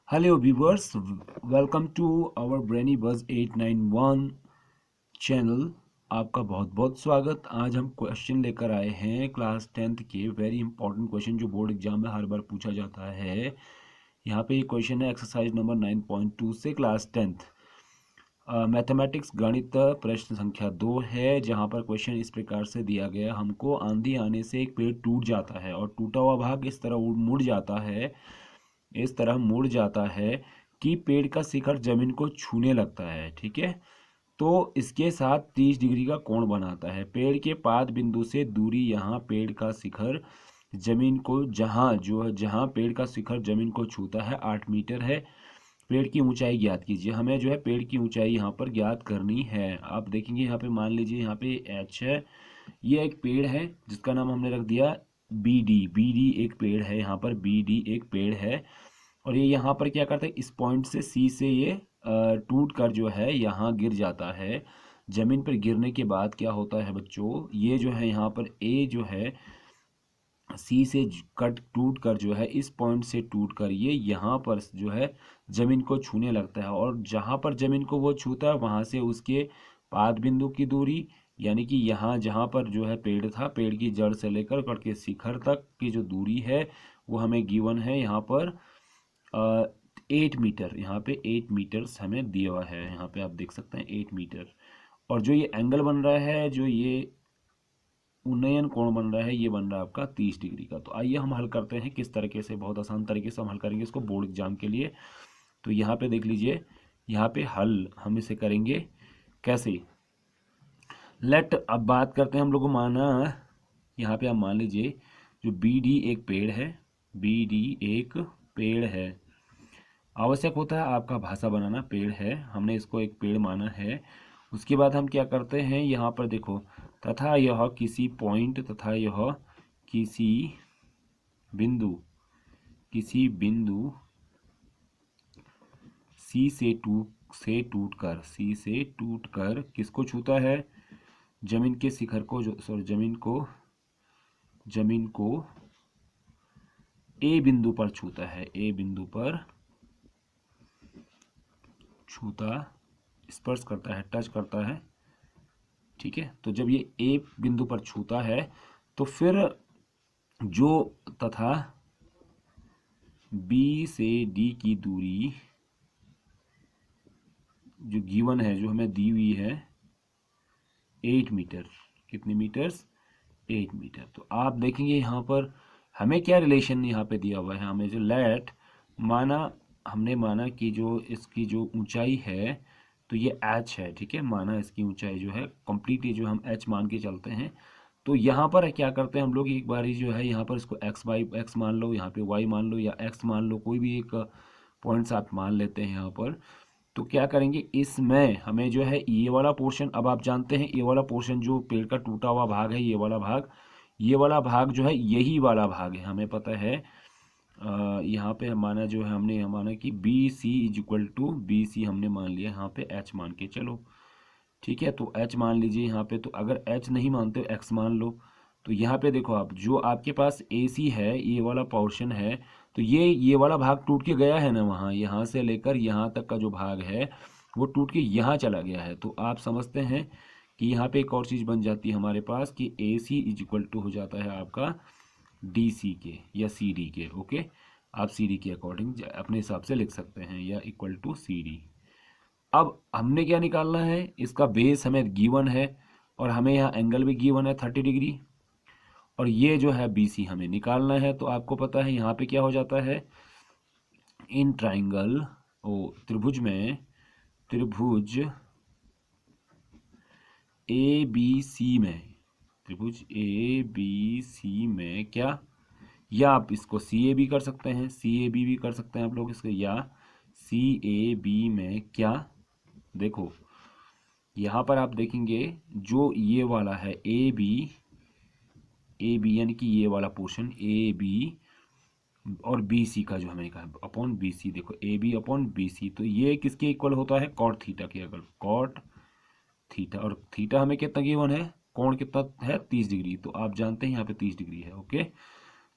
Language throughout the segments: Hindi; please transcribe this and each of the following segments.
Hello viewers, welcome to our Brainy Buzz 891 channel. आपका बहुत बहुत स्वागत। आज हम क्वेश्चन लेकर आए हैं क्लास 10th के वेरी इंपॉर्टेंट क्वेश्चन जो बोर्ड एग्जाम में हर बार पूछा जाता है। यहाँ पे ये क्वेश्चन है एक्सरसाइज नंबर 9.2 से क्लास 10th मैथमेटिक्स गणित प्रश्न संख्या 2 है, जहाँ पर क्वेश्चन इस प्रकार से दिया गया। हमको आंधी आने से एक पेड़ टूट जाता है और टूटा हुआ भाग इस तरह मुड़ जाता है, इस तरह मुड़ जाता है कि पेड़ का शिखर जमीन को छूने लगता है। ठीक है, तो इसके साथ 30 डिग्री का कोण बनाता है। पेड़ के पाद बिंदु से दूरी, यहाँ पेड़ का शिखर जमीन को जहाँ पेड़ का शिखर जमीन को छूता है 8 मीटर है। पेड़ की ऊंचाई ज्ञात कीजिए। हमें जो है पेड़ की ऊंचाई यहाँ पर ज्ञात करनी है। आप देखेंगे यहाँ पे, मान लीजिए यहाँ पे एच है, ये एक पेड़ है जिसका नाम हमने रख दिया बी डी एक पेड़ है, यहाँ पर बी डी एक पेड़ है। और ये यहाँ पर क्या करता है, इस पॉइंट से सी से ये टूट कर जो है यहाँ गिर जाता है। जमीन पर गिरने के बाद क्या होता है बच्चों, ये जो है यहाँ पर ए जो है सी से कट टूट कर जो है इस पॉइंट से टूट कर ये यहाँ पर जो है जमीन को छूने लगता है। और जहाँ पर जमीन को वो छूता है वहाँ से उसके पाद बिंदु की दूरी, यानी कि यहाँ जहाँ पर जो है पेड़ था, पेड़ की जड़ से लेकर कट के शिखर तक की जो दूरी है वो हमें गिवन है यहाँ पर 8 मीटर। यहाँ पे 8 मीटर्स हमें दिया हुआ है, यहाँ पे आप देख सकते हैं 8 मीटर। और जो ये एंगल बन रहा है, जो ये उन्नयन कोण बन रहा है, ये बन रहा है आपका 30 डिग्री का। तो आइए हम हल करते हैं किस तरीके से, बहुत आसान तरीके से हम हल करेंगे इसको बोर्ड एग्जाम के लिए। तो यहाँ पे देख लीजिए, यहाँ पे हल हम इसे करेंगे कैसे। लेट, अब बात करते हैं हम लोग माना, यहाँ पे आप मान लीजिए जो बी डी एक पेड़ है, बी डी एक पेड़ है। आवश्यक होता है आपका भाषा बनाना, पेड़ है, हमने इसको एक पेड़ माना है। उसके बाद हम क्या करते हैं, यहाँ पर देखो, तथा यह किसी पॉइंट, तथा यह किसी बिंदु, किसी बिंदु सी से टूटकर, सी से टूटकर किसको छूता है, जमीन के शिखर को, जो सॉरी जमीन को ए बिंदु पर छूता है, ए बिंदु पर छूता, स्पर्श करता है, टच करता है। ठीक है, तो जब ये ए बिंदु पर छूता है तो फिर जो, तथा बी से डी की दूरी जो गिवन है, जो हमें दी हुई है 8 मीटर, कितने मीटर्स, 8 मीटर। तो आप देखेंगे यहाँ पर हमें क्या रिलेशन यहाँ पे दिया हुआ है, हमें जो लेट माना, हमने माना कि जो इसकी जो ऊंचाई है तो ये h है। ठीक है, माना इसकी ऊंचाई जो है कंप्लीटली जो हम h मान के चलते हैं। तो यहाँ पर क्या करते हैं हम लोग, एक बार ही जो है यहाँ पर इसको x मान लो, यहाँ पे y मान लो या x मान लो, कोई भी एक पॉइंट्स आप मान लेते हैं यहाँ पर। तो क्या करेंगे, इसमें हमें जो है ये वाला पोर्शन, अब आप जानते हैं ये वाला पोर्शन जो पेड़ का टूटा हुआ भाग है, ये वाला भाग, ये वाला भाग जो है यही वाला भाग है, हमें पता है। यहाँ पे माना जो है, हमने माना कि B C is equal to, B C हमने मान लिया यहाँ पे एच मान के चलो। ठीक है, तो एच मान लीजिए यहाँ पे। तो अगर एच नहीं मानते हो एक्स मान लो। तो यहाँ पे देखो आप, जो आपके पास ए सी है, ये वाला पोर्शन है, तो ये वाला भाग टूट के गया है ना वहाँ, यहाँ से लेकर यहाँ तक का जो भाग है वो टूट के यहाँ चला गया है। तो आप समझते हैं कि यहाँ पे एक और चीज़ बन जाती है हमारे पास कि ए सी इज इक्वल टू हो जाता है आपका डी सी के या सी डी के। ओके, आप सी डी के अकॉर्डिंग अपने हिसाब से लिख सकते हैं, या इक्वल टू सी डी। अब हमने क्या निकालना है, इसका बेस हमें गिवन है और हमें यहाँ एंगल भी गिवन है 30 डिग्री, और ये जो है बी सी हमें निकालना है। तो आपको पता है यहाँ पे क्या हो जाता है, इन ट्राइंगल ओ त्रिभुज में, त्रिभुज ए बी सी में, त्रिभुज ए बी सी में क्या, या आप इसको सी ए बी कर सकते हैं, सी ए बी भी कर सकते हैं आप लोग इसको, या सी ए बी में क्या, देखो यहाँ पर आप देखेंगे जो ये वाला है ए बी यानी कि ये वाला पोर्शन ए बी और बी सी का जो हमें कहा अपॉन बी सी, देखो A B upon B C, तो ये किसके इक्वल होता है, कॉट थीटा के, अगर कॉट थीटा, और थीटा हमें कितना गिवन है, कोण कितना है 30 डिग्री। तो आप जानते हैं यहाँ पे 30 डिग्री है। ओके,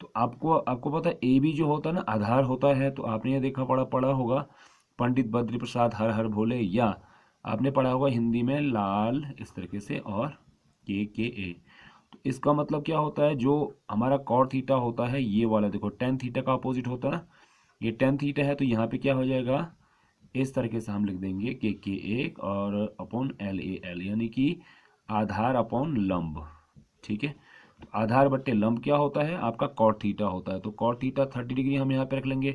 तो आपको आपको पता है ए बी जो होता है ना आधार होता है, तो आपने ये देखा पढ़ा होगा पंडित बद्री प्रसाद हर हर भोले, या आपने पढ़ा होगा हिंदी में लाल इस तरीके से और के ए। तो इसका मतलब क्या होता है, जो हमारा कॉट थीटा होता है ये वाला देखो टेन थीटा का अपोजिट होता है ना, ये टेन थीटा है, तो यहाँ पे क्या हो जाएगा इस तरीके से हम लिख देंगे के एक और अपॉन एल ए एल, यानी कि आधार अपॉन लंब। ठीक है, तो आधार बट्टे लंब क्या होता है आपका कॉट थीटा होता है, तो कॉट थीटा 30 डिग्री हम यहाँ पे रख लेंगे।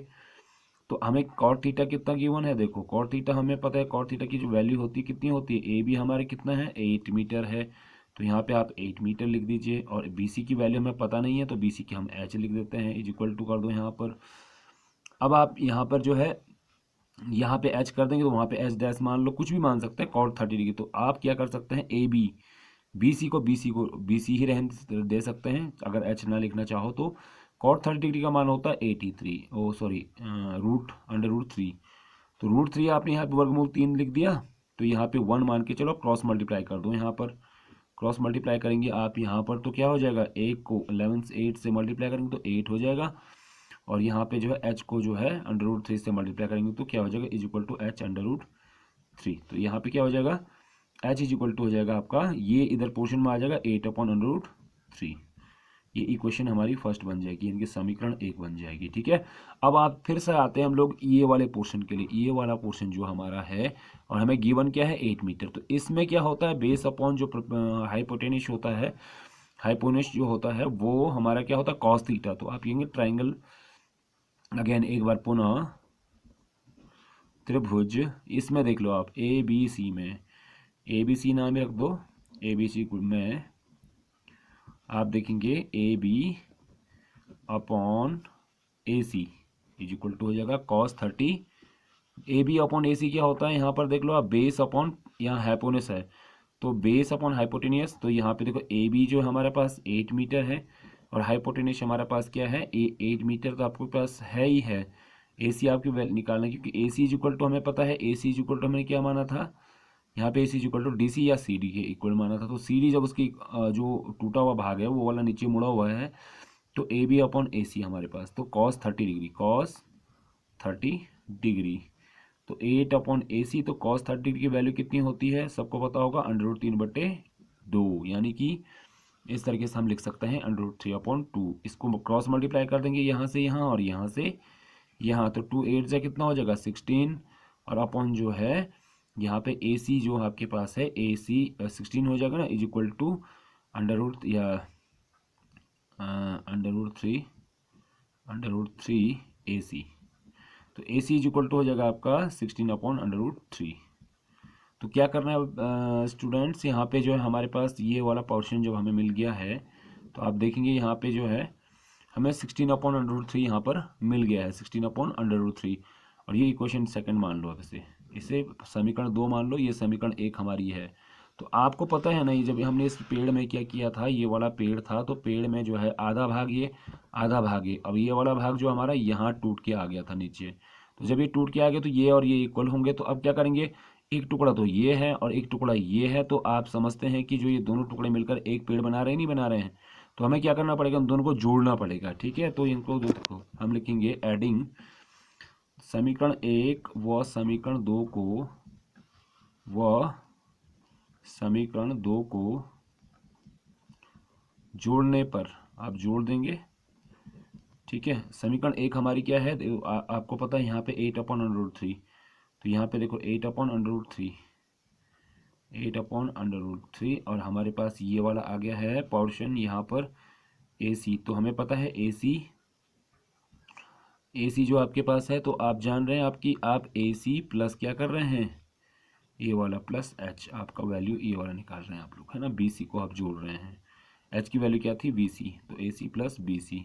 तो हमें कॉट थीटा कितना गिवन है, देखो कॉट थीटा हमें पता है, कॉट थीटा की जो वैल्यू होती है कितनी होती है, ए बी हमारे कितना है 8 मीटर है, तो यहाँ पे आप 8 मीटर लिख दीजिए, और बी सी की वैल्यू हमें पता नहीं है तो बी सी की हम एच लिख देते हैं, इज इक्वल टू कर दो यहाँ पर। अब आप यहाँ पर जो है यहाँ पे एच कर देंगे तो वहाँ पे एच डैश मान लो, कुछ भी मान सकते हैं कॉट 30 डिग्री। तो आप क्या कर सकते हैं ए बी बी सी ही रहने दे सकते हैं, अगर एच ना लिखना चाहो तो। कॉट 30 डिग्री का मान होता है 83, ओ सॉरी रूट अंडर रूट 3, तो रूट 3 आपने यहाँ पे वर्गमूल 3 लिख दिया, तो यहाँ पे 1 मान के चलो, क्रॉस मल्टीप्लाई कर दो, यहाँ पर क्रॉस मल्टीप्लाई करेंगे आप यहाँ पर तो क्या हो जाएगा, एक को 11 से 8 से मल्टीप्लाई करेंगे तो 8 हो जाएगा, और यहाँ पे जो है एच को जो है अंडर रूट 3 से मल्टीप्लाई करेंगे तो क्या हो जाएगा, is equal to H under root 3। तो यहाँ पे क्या हो जाएगा, एच इज इक्वल टू हो जाएगा आपका, ये इधर पोर्शन में आ जाएगा 8 अपॉन अंडर रूट 3। ये इक्वेशन हमारी फर्स्ट बन जाएगी, इनकी समीकरण 1 बन जाएगी। ठीक है, अब आप फिर से आते हैं हम लोग ये वाले पोर्शन के लिए, ये वाला पोर्शन जो हमारा है और हमें गिवन क्या है 8 मीटर। तो इसमें क्या होता है, बेस अपॉन जो हाइपोटेन्यूज होता है, हाइपोटेन्यूज जो होता है वो हमारा क्या होता है कॉस थीटा। तो आप कहेंगे ट्राइंगल, अगेन एक बार पुनः त्रिभुज, इसमें देख लो आप ए बी सी में, ए बी सी नाम रख दो, ए बी सी में आप देखेंगे A B upon A C is equal to हो जाएगा cos 30। A B upon A C क्या होता है, यहाँ पर देख लो आप बेस अपॉन, यहाँ हाइपोटेन्यूज है तो बेस अपॉन हाइपोटेन्यूज, तो यहाँ पे देखो ए बी जो हमारे पास 8 मीटर है और हाइपोटेन्यूज हमारे पास क्या है 8 मीटर, तो आपके पास है ही है। ए सी आपकी निकालना, क्योंकि A C is equal to हमें पता है, A C is equal to हमने क्या माना था यहाँ पे, A C is equal to D C या सी डी के इक्वल माना था। तो सी डी जब उसकी जो टूटा हुआ भाग है वो वाला नीचे मुड़ा हुआ है, तो ए बी अपॉन ए सी हमारे पास, तो कॉस 30 डिग्री, कॉस 30 डिग्री, तो 8 अपॉन ए सी, तो कॉस 30 डिग्री की वैल्यू कितनी होती है सबको पता होगा, अंडर रूट 3/2, यानी कि इस तरीके से हम लिख सकते हैं अंडर रूट 3/2। इसको क्रॉस मल्टीप्लाई कर देंगे यहाँ से यहाँ और यहाँ से यहाँ, तो 2 8 जा कितना हो जाएगा 16, और अपॉन जो है यहाँ पे ए सी जो आपके पास है ए सी 16 हो जाएगा ना, is equal to under root या under root three A C, तो A C is equal to हो जाएगा आपका 16 अपॉन अंडर रूट 3। तो क्या करना है स्टूडेंट्स, यहाँ पे जो है हमारे पास ये वाला पोर्शन जब हमें मिल गया है, तो आप देखेंगे यहाँ पे जो है हमें 16 अपॉन अंडर रूट 3 यहाँ पर मिल गया है, 16 अपॉन अंडर रूट 3, और ये इक्वेशन सेकंड मान लो, अब इसे समीकरण 2 मान लो, ये समीकरण 1 हमारी है। तो आपको पता है ना, ये जब हमने इस पेड़ में क्या किया था, ये वाला पेड़ था, तो पेड़ में जो है आधा भाग ये आधा भाग ये, अब ये वाला भाग जो हमारा यहाँ टूट के आ गया था नीचे, तो जब ये टूट के आ गया तो ये और ये इक्वल होंगे, तो अब क्या करेंगे, एक टुकड़ा तो ये है और एक टुकड़ा ये है, तो आप समझते हैं कि जो ये दोनों टुकड़े मिलकर एक पेड़ बना रहे हैं, नहीं बना रहे हैं, तो हमें क्या करना पड़ेगा, उन दोनों को जोड़ना पड़ेगा। ठीक है, तो इनको देखो हम लिखेंगे एडिंग समीकरण 1 व समीकरण 2 को जोड़ने पर आप जोड़ देंगे। ठीक है, समीकरण 1 हमारी क्या है, आपको पता है यहाँ पे 8 अपॉन अंडर रूट 3, तो यहाँ पे देखो 8 अपॉन अंडर रूट 3, और हमारे पास ये वाला आ गया है पोर्शन यहाँ पर ए सी, तो हमें पता है ए सी जो आपके पास है, तो आप जान रहे हैं आप ए सी प्लस क्या कर रहे हैं, ए वाला प्लस एच, आपका वैल्यू ए वाला निकाल रहे हैं आप लोग, है ना, बी सी को आप जोड़ रहे हैं, एच की वैल्यू क्या थी बी सी, तो A C plus B C,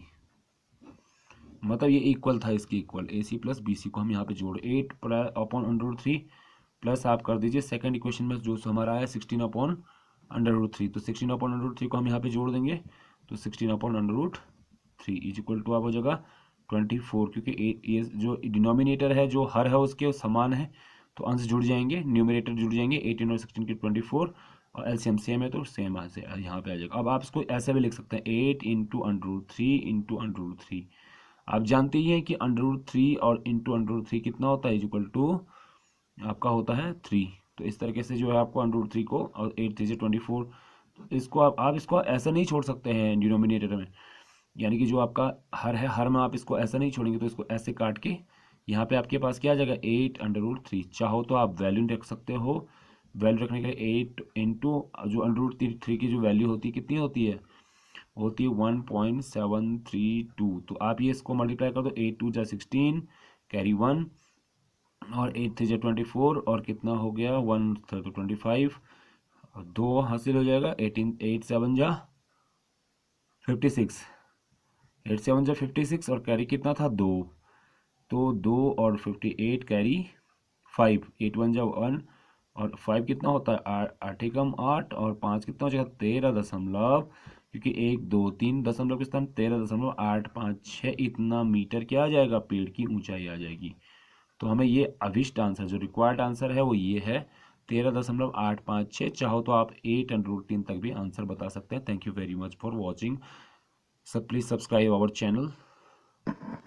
मतलब ये इक्वल था इसके इक्वल, ए सी प्लस बी सी को हम यहाँ पे जोड़ 8 अपॉन अंडर रूट 3 प्लस आप कर दीजिए सेकंड इक्वेशन में जो हमारा है 16 अपॉन अंडर रूट 3, तो 16 अपॉन अंडर रूट 3 को हम यहाँ पे जोड़ देंगे, तो 16 upon under root 3 is equal to आप हो जाएगा 24, क्योंकि ये जो डिनोमिनेटर है जो हर है उसके समान है, तो अंश जुड़ जाएंगे, न्यूमरेटर जुड़ जाएंगे, 18 और 16 के 24, और एलसीएम सेम है तो सेम यहाँ पे आ जाएगा। अब आप इसको ऐसे भी लिख सकते हैं 8 इंटू √3 इंटू √3। आप जानते ही हैं कि √3 और इंटू √3 कितना होता है, इक्वल टू आपका होता है 3। तो इस तरीके से जो है आपको √3 को, और 8 3 24, तो इसको आप इसको ऐसा नहीं छोड़ सकते हैं डिनोमिनेटर में, यानी कि जो आपका हर है हर में आप इसको ऐसा नहीं छोड़ेंगे, तो इसको ऐसे काट के यहाँ पे आपके पास क्या आ जाएगा 8 √3। चाहो तो आप वैल्यू रख सकते हो, वैल्यू रखने के लिए 8 इंटू जो √3 की जो वैल्यू होती है कितनी होती है 1.732। तो आप ये इसको मल्टीप्लाई कर दो, 8 2 जा 16, कैरी 1, और 8 3 जा 24, और कितना हो गया 1 तो 25, और 2 हासिल हो जाएगा, 18 8 7 जा 56, 8 7 जा 56, और कैरी कितना था 2, तो 2 और 58 कैरी 5, 8 1 जा 1, और 5 कितना होता है 8 एकम 8, और 5 कितना हो जाएगा 13 क्योंकि 1 2 3 दशमलव के स्थान 13.856 इतना मीटर क्या आ जाएगा, पेड़ की ऊंचाई आ जाएगी। तो हमें ये अभिष्ट आंसर, जो रिक्वायर्ड आंसर है वो ये है 13.856। चाहो तो आप 8 √3 तक भी आंसर बता सकते हैं। Thank you very much for watching. Please subscribe our channel.